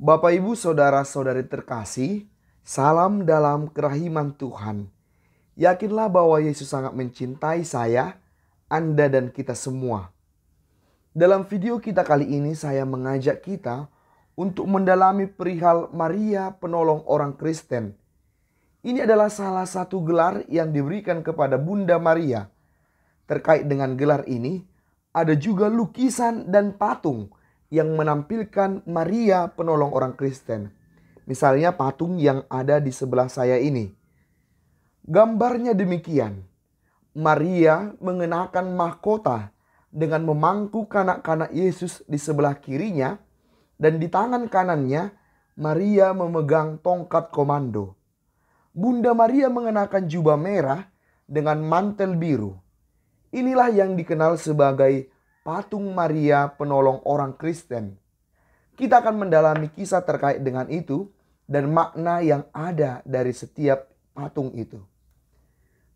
Bapak, Ibu, Saudara-saudari terkasih, salam dalam kerahiman Tuhan. Yakinlah bahwa Yesus sangat mencintai saya, Anda, dan kita semua. Dalam video kita kali ini saya mengajak kita untuk mendalami perihal Maria penolong orang Kristen. Ini adalah salah satu gelar yang diberikan kepada Bunda Maria. Terkait dengan gelar ini, ada juga lukisan dan patung yang menampilkan Maria penolong orang Kristen. Misalnya patung yang ada di sebelah saya ini. Gambarnya demikian. Maria mengenakan mahkota dengan memangku kanak-kanak Yesus di sebelah kirinya, dan di tangan kanannya Maria memegang tongkat komando. Bunda Maria mengenakan jubah merah dengan mantel biru. Inilah yang dikenal sebagai patung Maria penolong orang Kristen. Kita akan mendalami kisah terkait dengan itu dan makna yang ada dari setiap patung itu.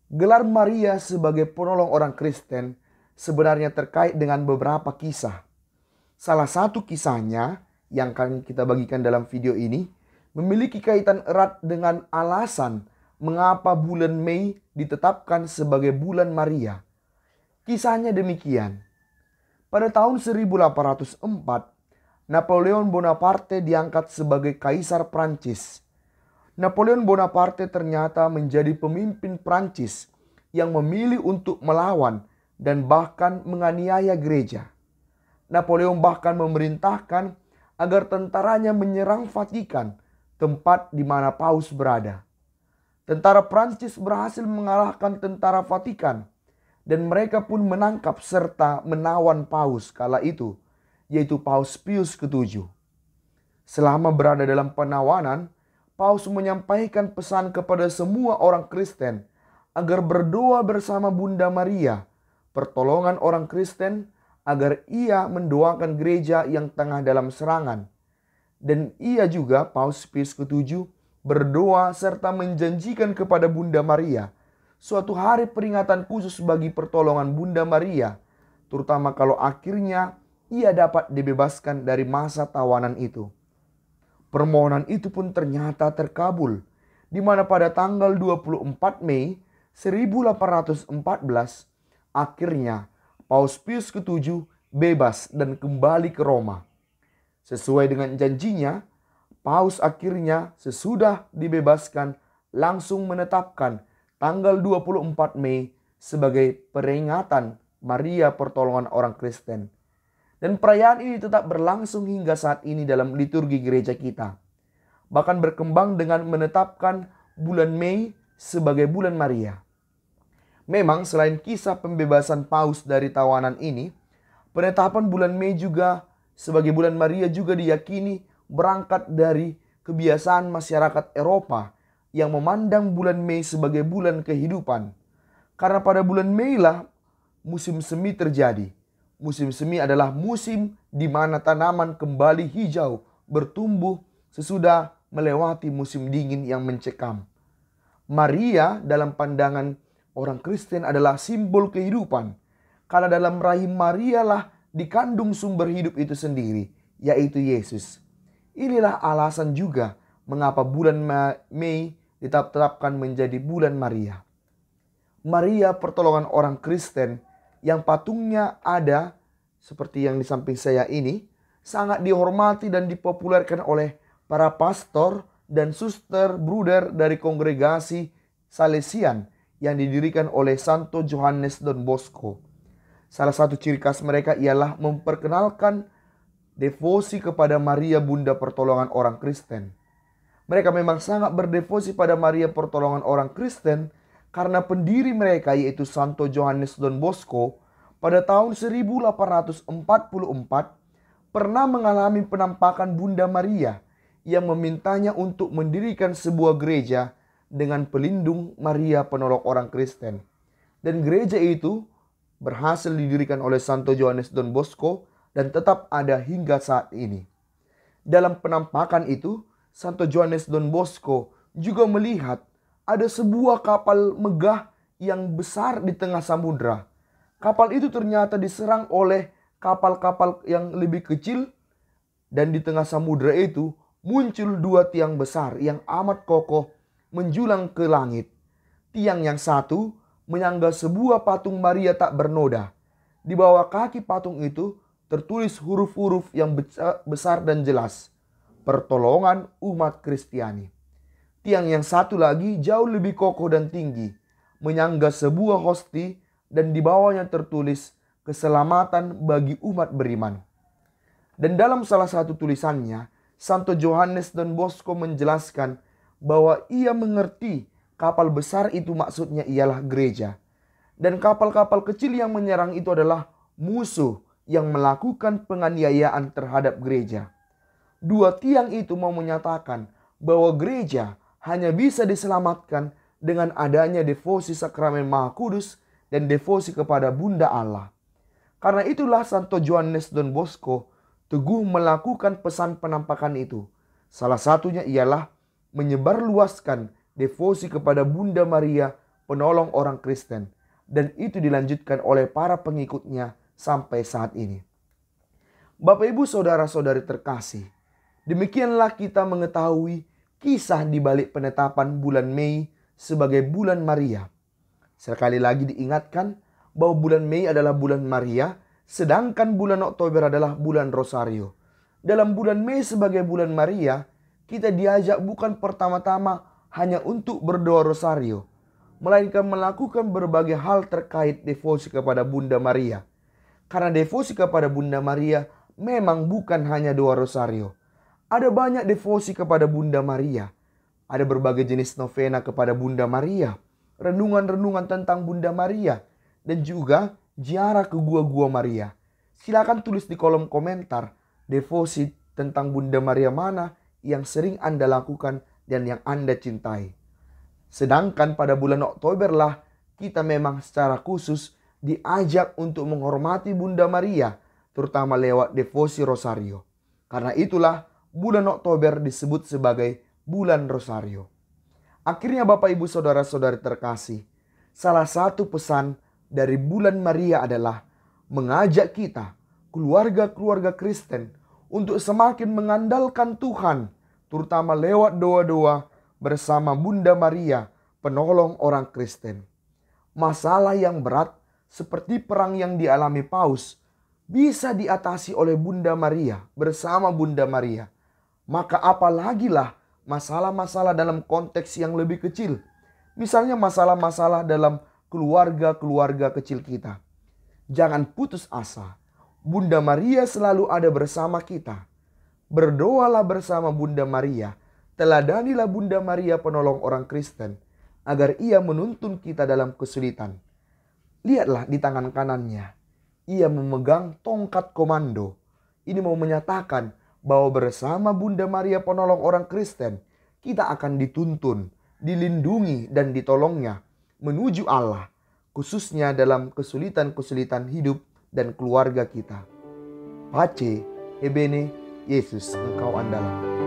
Gelar Maria sebagai penolong orang Kristen sebenarnya terkait dengan beberapa kisah. Salah satu kisahnya yang akan kita bagikan dalam video ini memiliki kaitan erat dengan alasan mengapa bulan Mei ditetapkan sebagai bulan Maria. Kisahnya demikian. Pada tahun 1804, Napoleon Bonaparte diangkat sebagai Kaisar Prancis. Napoleon Bonaparte ternyata menjadi pemimpin Prancis yang memilih untuk melawan dan bahkan menganiaya gereja. Napoleon bahkan memerintahkan agar tentaranya menyerang Vatikan, tempat di mana Paus berada. Tentara Prancis berhasil mengalahkan tentara Vatikan, dan mereka pun menangkap serta menawan Paus kala itu, yaitu Paus Pius ke-7. Selama berada dalam penawanan, Paus menyampaikan pesan kepada semua orang Kristen agar berdoa bersama Bunda Maria, pertolongan orang Kristen, agar ia mendoakan gereja yang tengah dalam serangan. Dan ia juga, Paus Pius ke-7, berdoa serta menjanjikan kepada Bunda Maria suatu hari peringatan khusus bagi pertolongan Bunda Maria, terutama kalau akhirnya ia dapat dibebaskan dari masa tawanan itu. Permohonan itu pun ternyata terkabul, di mana pada tanggal 24 Mei 1814, akhirnya Paus Pius ke-7 bebas dan kembali ke Roma. Sesuai dengan janjinya, Paus akhirnya sesudah dibebaskan langsung menetapkan tanggal 24 Mei sebagai peringatan Maria pertolongan orang Kristen. Dan perayaan ini tetap berlangsung hingga saat ini dalam liturgi gereja kita. Bahkan berkembang dengan menetapkan bulan Mei sebagai bulan Maria. Memang selain kisah pembebasan Paus dari tawanan ini, penetapan bulan Mei juga sebagai bulan Maria juga diyakini berangkat dari kebiasaan masyarakat Eropa yang memandang bulan Mei sebagai bulan kehidupan. Karena pada bulan Mei lah musim semi terjadi. Musim semi adalah musim di mana tanaman kembali hijau bertumbuh sesudah melewati musim dingin yang mencekam. Maria dalam pandangan orang Kristen adalah simbol kehidupan. Karena dalam rahim Maria lah dikandung sumber hidup itu sendiri, yaitu Yesus. Inilah alasan juga mengapa bulan Mei ditetapkan menjadi bulan Maria. Maria pertolongan orang Kristen yang patungnya ada seperti yang di samping saya ini sangat dihormati dan dipopulerkan oleh para pastor dan suster bruder dari kongregasi Salesian yang didirikan oleh Santo Johannes Don Bosco. Salah satu ciri khas mereka ialah memperkenalkan devosi kepada Maria Bunda pertolongan orang Kristen. Mereka memang sangat berdevosi pada Maria pertolongan orang Kristen karena pendiri mereka yaitu Santo Johannes Don Bosco pada tahun 1844 pernah mengalami penampakan Bunda Maria yang memintanya untuk mendirikan sebuah gereja dengan pelindung Maria penolong orang Kristen. Dan gereja itu berhasil didirikan oleh Santo Johannes Don Bosco dan tetap ada hingga saat ini. Dalam penampakan itu, Santo Johannes Don Bosco juga melihat ada sebuah kapal megah yang besar di tengah samudra. Kapal itu ternyata diserang oleh kapal-kapal yang lebih kecil, dan di tengah samudra itu muncul dua tiang besar yang amat kokoh menjulang ke langit. Tiang yang satu menyangga sebuah patung Maria tak bernoda. Di bawah kaki patung itu tertulis huruf-huruf yang besar dan jelas. Pertolongan umat Kristiani. Tiang yang satu lagi jauh lebih kokoh dan tinggi, menyangga sebuah hosti dan di bawahnya tertulis keselamatan bagi umat beriman. Dan dalam salah satu tulisannya, Santo Johannes Don Bosco menjelaskan bahwa ia mengerti kapal besar itu maksudnya ialah gereja. Dan kapal-kapal kecil yang menyerang itu adalah musuh yang melakukan penganiayaan terhadap gereja. Dua tiang itu mau menyatakan bahwa gereja hanya bisa diselamatkan dengan adanya devosi sakramen Maha Kudus dan devosi kepada Bunda Allah. Karena itulah Santo Johannes Don Bosco teguh melakukan pesan penampakan itu. Salah satunya ialah menyebarluaskan devosi kepada Bunda Maria, penolong orang Kristen. Dan itu dilanjutkan oleh para pengikutnya sampai saat ini. Bapak Ibu saudara-saudari terkasih, demikianlah kita mengetahui kisah di balik penetapan bulan Mei sebagai bulan Maria. Sekali lagi diingatkan bahwa bulan Mei adalah bulan Maria, sedangkan bulan Oktober adalah bulan Rosario. Dalam bulan Mei sebagai bulan Maria, kita diajak bukan pertama-tama hanya untuk berdoa Rosario, melainkan melakukan berbagai hal terkait devosi kepada Bunda Maria. Karena devosi kepada Bunda Maria memang bukan hanya doa Rosario. Ada banyak devosi kepada Bunda Maria. Ada berbagai jenis novena kepada Bunda Maria, renungan-renungan tentang Bunda Maria, dan juga ziarah ke gua-gua Maria. Silakan tulis di kolom komentar devosi tentang Bunda Maria mana yang sering Anda lakukan dan yang Anda cintai. Sedangkan pada bulan Oktober lah kita memang secara khusus diajak untuk menghormati Bunda Maria, terutama lewat devosi Rosario. Karena itulah bulan Oktober disebut sebagai bulan Rosario. Akhirnya Bapak Ibu saudara-saudari terkasih, salah satu pesan dari bulan Maria adalah mengajak kita, keluarga-keluarga Kristen, untuk semakin mengandalkan Tuhan, terutama lewat doa-doa bersama Bunda Maria, penolong orang Kristen. Masalah yang berat seperti perang yang dialami Paus bisa diatasi oleh Bunda Maria bersama Bunda Maria. Maka apalagilah masalah-masalah dalam konteks yang lebih kecil. Misalnya masalah-masalah dalam keluarga-keluarga kecil kita. Jangan putus asa. Bunda Maria selalu ada bersama kita. Berdoalah bersama Bunda Maria. Teladanilah Bunda Maria penolong orang Kristen, agar ia menuntun kita dalam kesulitan. Lihatlah di tangan kanannya. Ia memegang tongkat komando. Ini mau menyatakan bahwa bersama Bunda Maria penolong orang Kristen, kita akan dituntun, dilindungi dan ditolongnya menuju Allah, khususnya dalam kesulitan-kesulitan hidup dan keluarga kita. Pace, Ebene, Yesus engkau andalan.